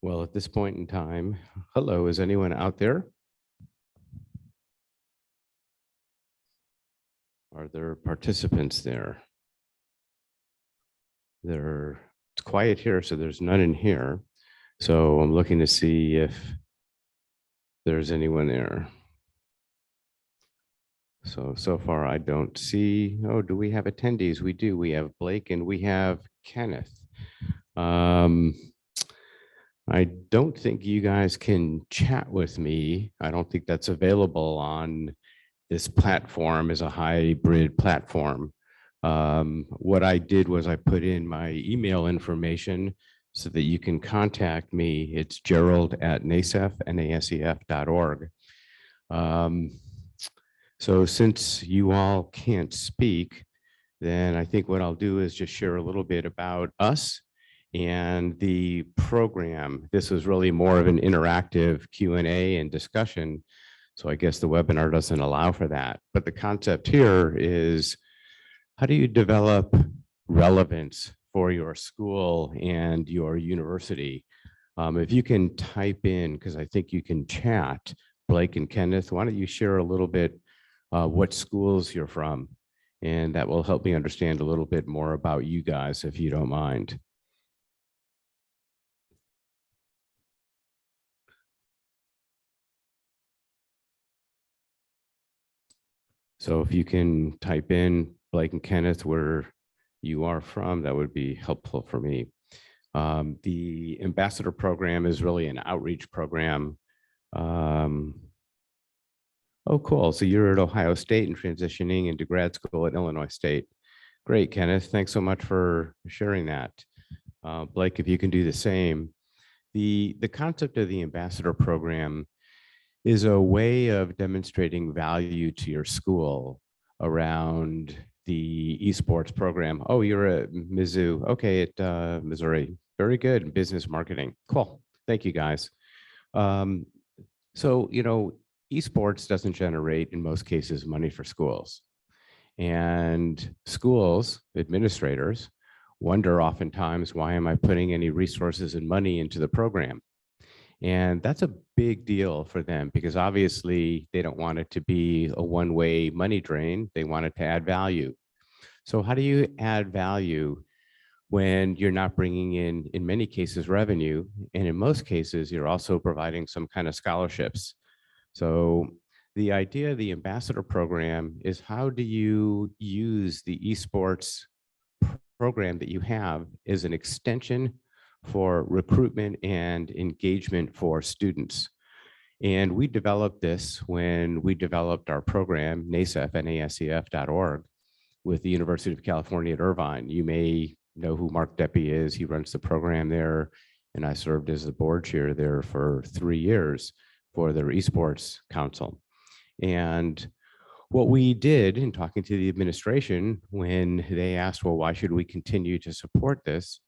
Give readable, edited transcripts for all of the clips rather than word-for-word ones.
Well, at this point in time, hello, is anyone out there? Are there participants there? It's quiet here, so there's none in here. So I'm looking to see if there's anyone there. So far I don't see, oh, do we have attendees? We do, we have Blake and we have Kenneth. I don't think you guys can chat with me. I don't think that's available on this platform as a hybrid platform. What I did was I put in my email information so that you can contact me. It's Gerald@NASEF, NASEF.org. So since you all can't speak, then I think what I'll do is just share a little bit about us and the program. This was really more of an interactive Q&A and discussion. So I guess the webinar doesn't allow for that. But the concept here is, how do you develop relevance for your school and your university? If you can type in, because I think you can chat, Blake and Kenneth, why don't you share a little bit what schools you're from? And that will help me understand a little bit more about you guys, if you don't mind. So if you can type in, Blake and Kenneth, where you are from, that would be helpful for me. The ambassador program is really an outreach program. Oh, cool. So you're at Ohio State and transitioning into grad school at Illinois State. Great, Kenneth. Thanks so much for sharing that. Blake, if you can do the same. The concept of the ambassador program is a way of demonstrating value to your school around the esports program. Oh, you're at Mizzou. Okay, at Missouri. Very good. Business marketing. Cool. Thank you, guys. So, esports doesn't generate, in most cases, money for schools. And schools, administrators, wonder oftentimes, why am I putting any resources and money into the program? And that's a big deal for them, because obviously they don't want it to be a one-way money drain. They want it to add value. So how do you add value when you're not bringing in many cases, revenue? And in most cases, you're also providing some kind of scholarships. So the idea of the ambassador program is, how do you use the esports program that you have as an extension for recruitment and engagement for students? And we developed this when we developed our program, NASEF, NASEF.org, with the University of California at Irvine. You may know who Mark Deppy is. He runs the program there, and I served as the board chair there for 3 years for their esports council. And what we did in talking to the administration when they asked, well, why should we continue to support this,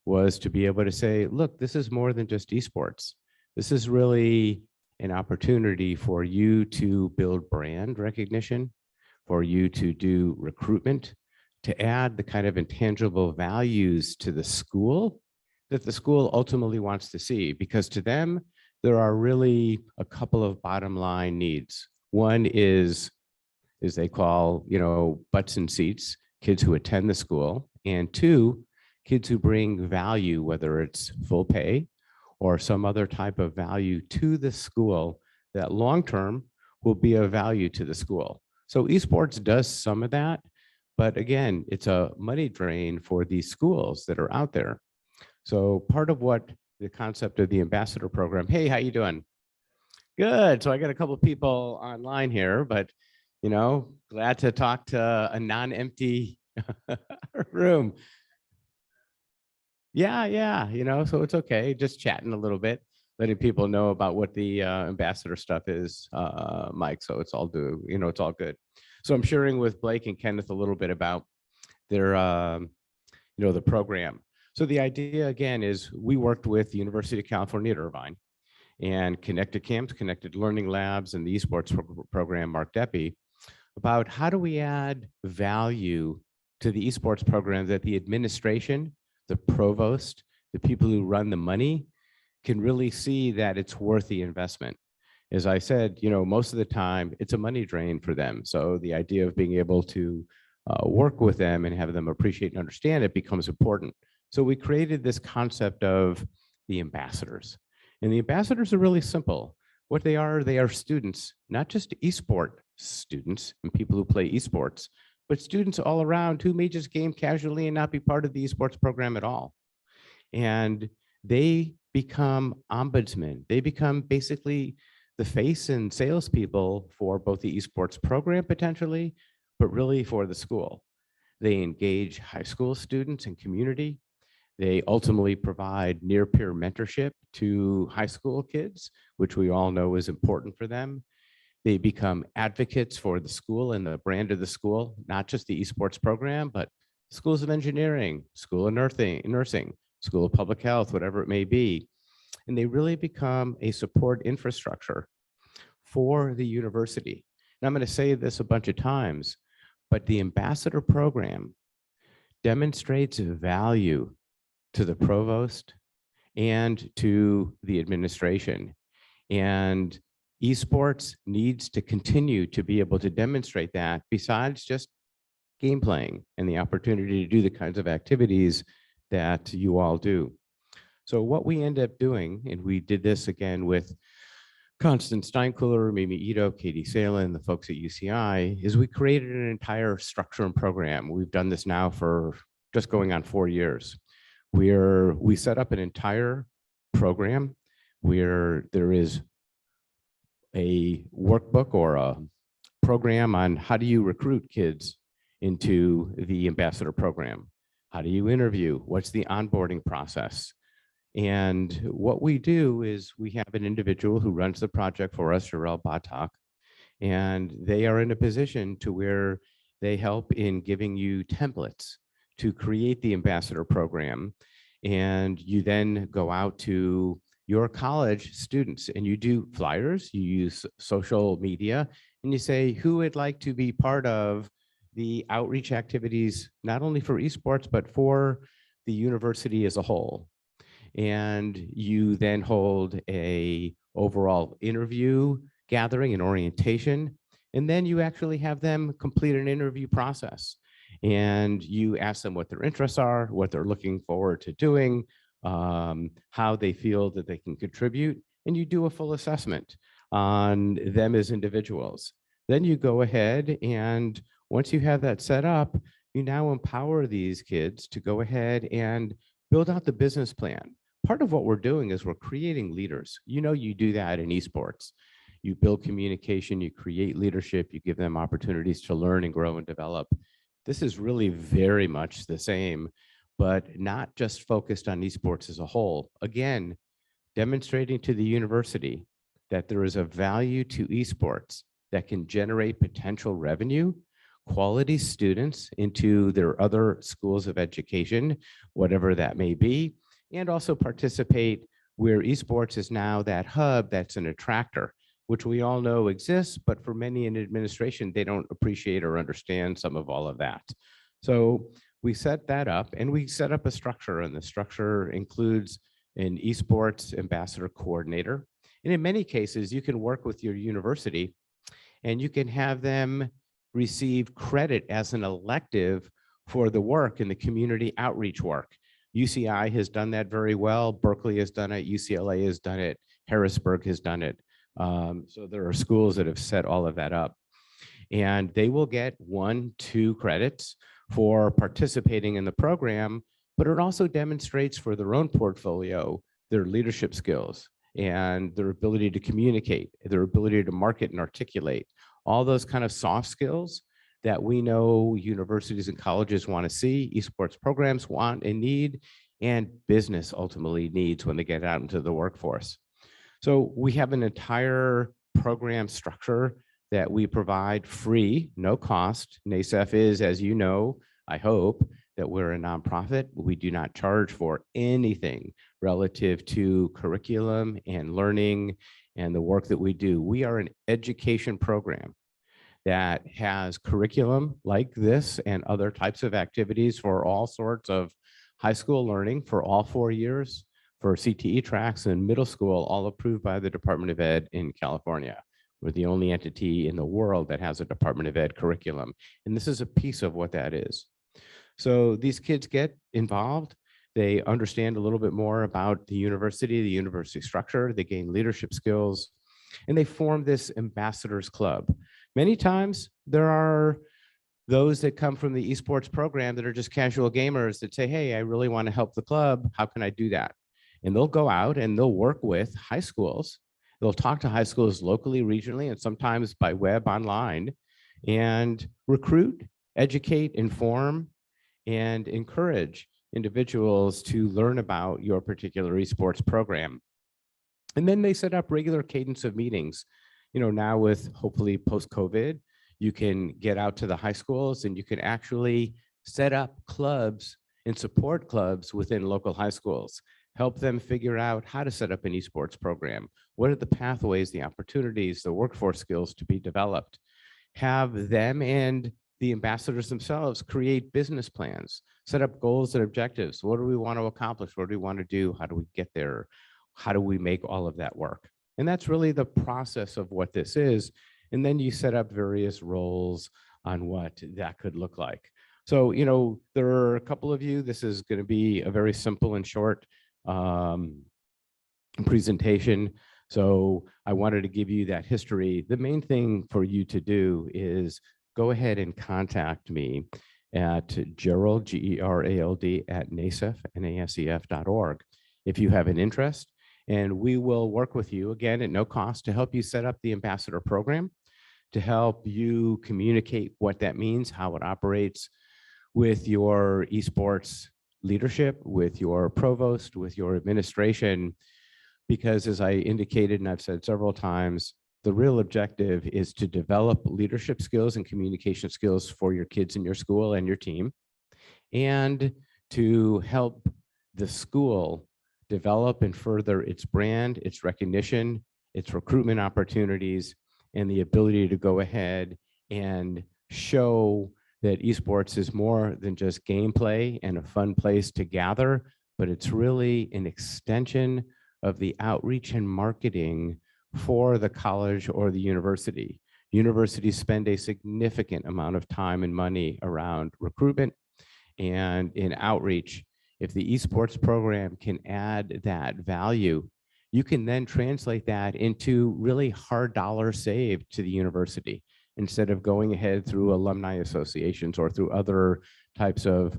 was to be able to say, look, this is more than just esports. This is really an opportunity for you to build brand recognition, for you to do recruitment, to add the kind of intangible values to the school that the school ultimately wants to see. Because to them, there are really a couple of bottom line needs. One is they call, butts and seats, kids who attend the school. And two, kids who bring value, whether it's full pay or some other type of value to the school that long-term will be of value to the school. So esports does some of that, but again, it's a money drain for these schools that are out there. So part of what the concept of the ambassador program, hey, how you doing? Good. So I got a couple of people online here, but glad to talk to a non-empty room. Yeah, so it's okay. Just chatting a little bit, letting people know about what the ambassador stuff is, Mike. So it's all it's all good. So I'm sharing with Blake and Kenneth a little bit about their, the program. So the idea again is, we worked with the University of California at Irvine and Connected Camps, Connected Learning Labs, and the esports program, Mark Deppy, about how do we add value to the esports program that the administration, the provost, the people who run the money can really see that it's worth the investment. As I said, most of the time it's a money drain for them. So the idea of being able to work with them and have them appreciate and understand it becomes important. So we created this concept of the ambassadors. And the ambassadors are really simple. What they are students, not just esport students and people who play esports, but students all around who may just game casually and not be part of the esports program at all. And they become ombudsmen. They become basically the face and salespeople for both the esports program potentially, but really for the school. They engage high school students and community. They ultimately provide near-peer mentorship to high school kids, which we all know is important for them. They become advocates for the school and the brand of the school, not just the esports program, but schools of engineering, school of nursing, school of public health, whatever it may be. And they really become a support infrastructure for the university. And I'm going to say this a bunch of times, but the ambassador program demonstrates value to the provost and to the administration. And esports needs to continue to be able to demonstrate that besides just game playing and the opportunity to do the kinds of activities that you all do. So what we end up doing, and we did this again with Constance Steinkuhler, Mimi Ito, Katie Salen, the folks at UCI, is we created an entire structure and program. We've done this now for just going on 4 years. We set up an entire program where there is a workbook or a program on how do you recruit kids into the ambassador program? How do you interview? What's the onboarding process? And what we do is we have an individual who runs the project for us, Jarell Batak, and they are in a position to where they help in giving you templates to create the ambassador program. And you then go out to your college students and you do flyers, you use social media, and you say who would like to be part of the outreach activities, not only for esports, but for the university as a whole. And you then hold a overall interview gathering and orientation, and then you actually have them complete an interview process. And you ask them what their interests are, what they're looking forward to doing, how they feel that they can contribute, and you do a full assessment on them as individuals. Then you go ahead and once you have that set up, you now empower these kids to go ahead and build out the business plan. Part of what we're doing is we're creating leaders. You do that in esports. You build communication, you create leadership, you give them opportunities to learn and grow and develop. This is really very much the same, but not just focused on esports as a whole. Again, demonstrating to the university that there is a value to esports that can generate potential revenue, quality students into their other schools of education, whatever that may be, and also participate where esports is now that hub that's an attractor, which we all know exists, but for many in administration, they don't appreciate or understand some of all of that. So we set that up and we set up a structure, and the structure includes an esports ambassador coordinator. And in many cases, you can work with your university and you can have them receive credit as an elective for the work in the community outreach work. UCI has done that very well. Berkeley has done it. UCLA has done it. Harrisburg has done it. So there are schools that have set all of that up. And they will get 1-2 credits for participating in the program, but it also demonstrates for their own portfolio their leadership skills and their ability to communicate, their ability to market and articulate, all those kind of soft skills that we know universities and colleges want to see, esports programs want and need, and business ultimately needs when they get out into the workforce. So we have an entire program structure that we provide free, no cost. NASEF is, as you know, I hope, that we're a nonprofit. We do not charge for anything relative to curriculum and learning and the work that we do. We are an education program that has curriculum like this and other types of activities for all sorts of high school learning for all 4 years. for CTE tracks in middle school, all approved by the Department of Ed in California. We're the only entity in the world that has a Department of Ed curriculum. And this is a piece of what that is. So these kids get involved. They understand a little bit more about the university structure. They gain leadership skills, and they form this ambassadors club. Many times there are those that come from the esports program that are just casual gamers that say, hey, I really want to help the club. How can I do that? And they'll go out and they'll work with high schools. They'll talk to high schools locally, regionally, and sometimes by web online, and recruit, educate, inform, and encourage individuals to learn about your particular esports program. And then they set up regular cadence of meetings. You know, now with hopefully post-COVID, you can get out to the high schools and you can actually set up clubs and support clubs within local high schools. Help them figure out how to set up an esports program. What are the pathways, the opportunities, the workforce skills to be developed? Have them and the ambassadors themselves create business plans, set up goals and objectives. What do we want to accomplish? What do we want to do? How do we get there? How do we make all of that work? And that's really the process of what this is. And then you set up various roles on what that could look like. So, you know, there are a couple of you. This is going to be a very simple and short presentation. So I wanted to give you that history. The main thing for you to do is go ahead and contact me at Gerald, Gerald, at NASEF, NASEF.org if you have an interest. And we will work with you, again, at no cost, to help you set up the ambassador program, to help you communicate what that means, how it operates with your esports leadership, with your provost, with your administration. Because as I indicated, and I've said several times, the real objective is to develop leadership skills and communication skills for your kids in your school and your team, and to help the school develop and further its brand, its recognition, its recruitment opportunities, and the ability to go ahead and show that esports is more than just gameplay and a fun place to gather, but it's really an extension of the outreach and marketing for the college or the university. Universities spend a significant amount of time and money around recruitment and in outreach. If the esports program can add that value, you can then translate that into really hard dollars saved to the university instead of going ahead through alumni associations or through other types of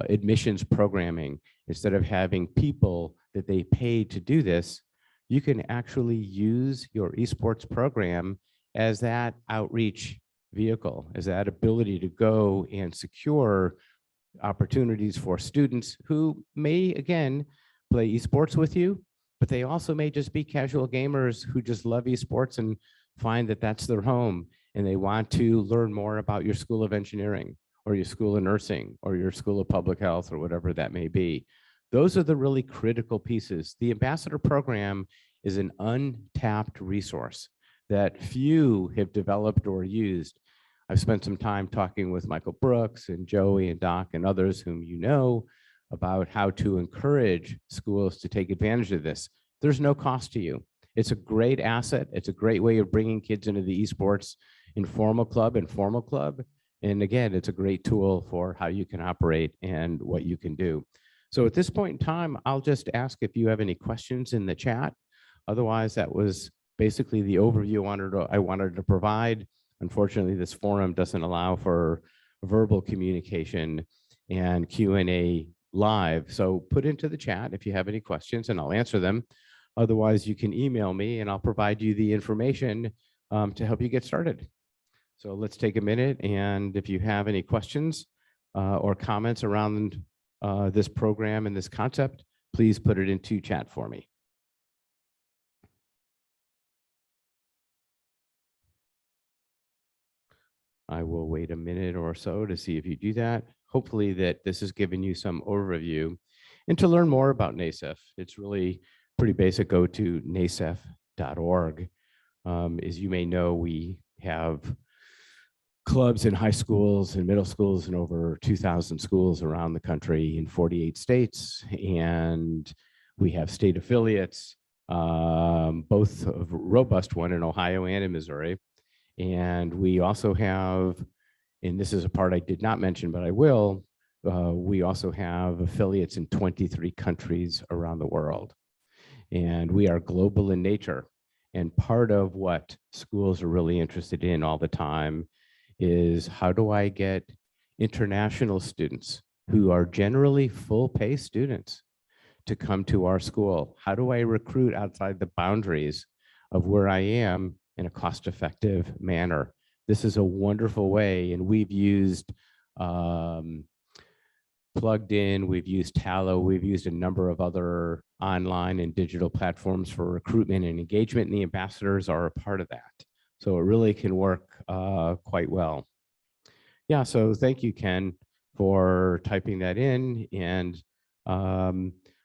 admissions programming. Instead of having people that they pay to do this, you can actually use your esports program as that outreach vehicle, as that ability to go and secure opportunities for students who may, again, play esports with you, but they also may just be casual gamers who just love esports and find that that's their home, and they want to learn more about your School of Engineering or your School of Nursing or your School of Public Health or whatever that may be. Those are the really critical pieces. The ambassador program is an untapped resource that few have developed or used. I've spent some time talking with Michael Brooks and Joey and Doc and others whom you know about how to encourage schools to take advantage of this. There's no cost to you. It's a great asset. It's a great way of bringing kids into the esports informal club and formal club. And again, it's a great tool for how you can operate and what you can do. So at this point in time, I'll just ask if you have any questions in the chat. Otherwise, that was basically the overview I wanted to provide. Unfortunately, this forum doesn't allow for verbal communication and Q&A live. So put into the chat if you have any questions and I'll answer them. Otherwise, you can email me and I'll provide you the information to help you get started. So let's take a minute, and if you have any questions or comments around this program and this concept, please put it into chat for me. I will wait a minute or so to see if you do that. Hopefully that this has given you some overview. And to learn more about NASEF, it's really pretty basic. Go to nasef.org. As you may know, we have clubs in high schools and middle schools in over 2,000 schools around the country in 48 states. And We have state affiliates, both a robust one in Ohio and in Missouri. And we also have, and this is a part I did not mention, but I will, we also have affiliates in 23 countries around the world. And we are global in nature. And part of what schools are really interested in all the time is, how do I get international students who are generally full pay students to come to our school? How do I recruit outside the boundaries of where I am in a cost-effective manner? This is a wonderful way, and we've used Plugged In, we've used Tallo, we've used a number of other online and digital platforms for recruitment and engagement, and the ambassadors are a part of that. So it really can work quite well. Yeah, so thank you, Ken, for typing that in, and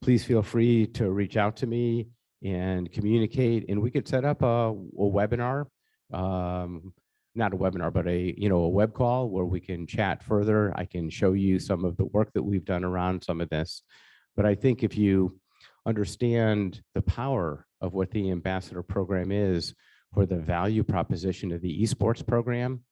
please feel free to reach out to me and communicate, and we could set up a webinar, not a webinar, but a web call where we can chat further. I can show you some of the work that we've done around some of this. But I think if you understand the power of what the ambassador program is for the value proposition of the esports program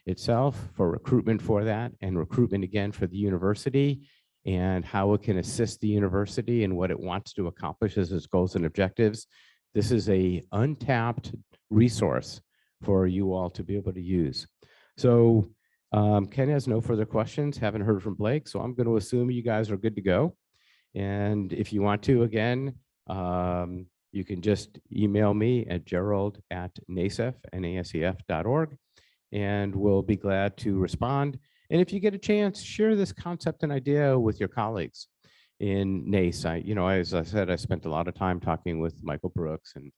itself, for recruitment for that, and recruitment again for the university, and how it can assist the university and what it wants to accomplish as its goals and objectives, this is a untapped resource for you all to be able to use. So Ken has no further questions, haven't heard from Blake, so I'm going to assume you guys are good to go. And if you want to, again, you can just email me at gerald@nasef.org, and we'll be glad to respond. And if you get a chance, share this concept and idea with your colleagues in NACE. As I said, I spent a lot of time talking with Michael Brooks and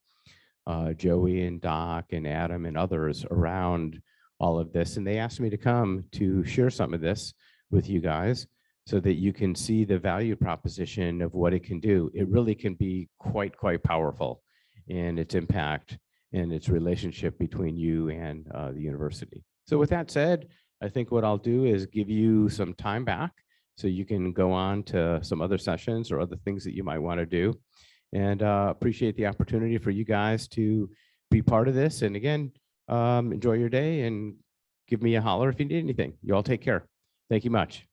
Joey and Doc and Adam and others around all of this. And they asked me to come to share some of this with you guys so that you can see the value proposition of what it can do. It really can be quite powerful in its impact and its relationship between you and the university. So with that said, I think what I'll do is give you some time back so you can go on to some other sessions or other things that you might want to do. And appreciate the opportunity for you guys to be part of this. And again, enjoy your day and give me a holler if you need anything. You all take care. Thank you much.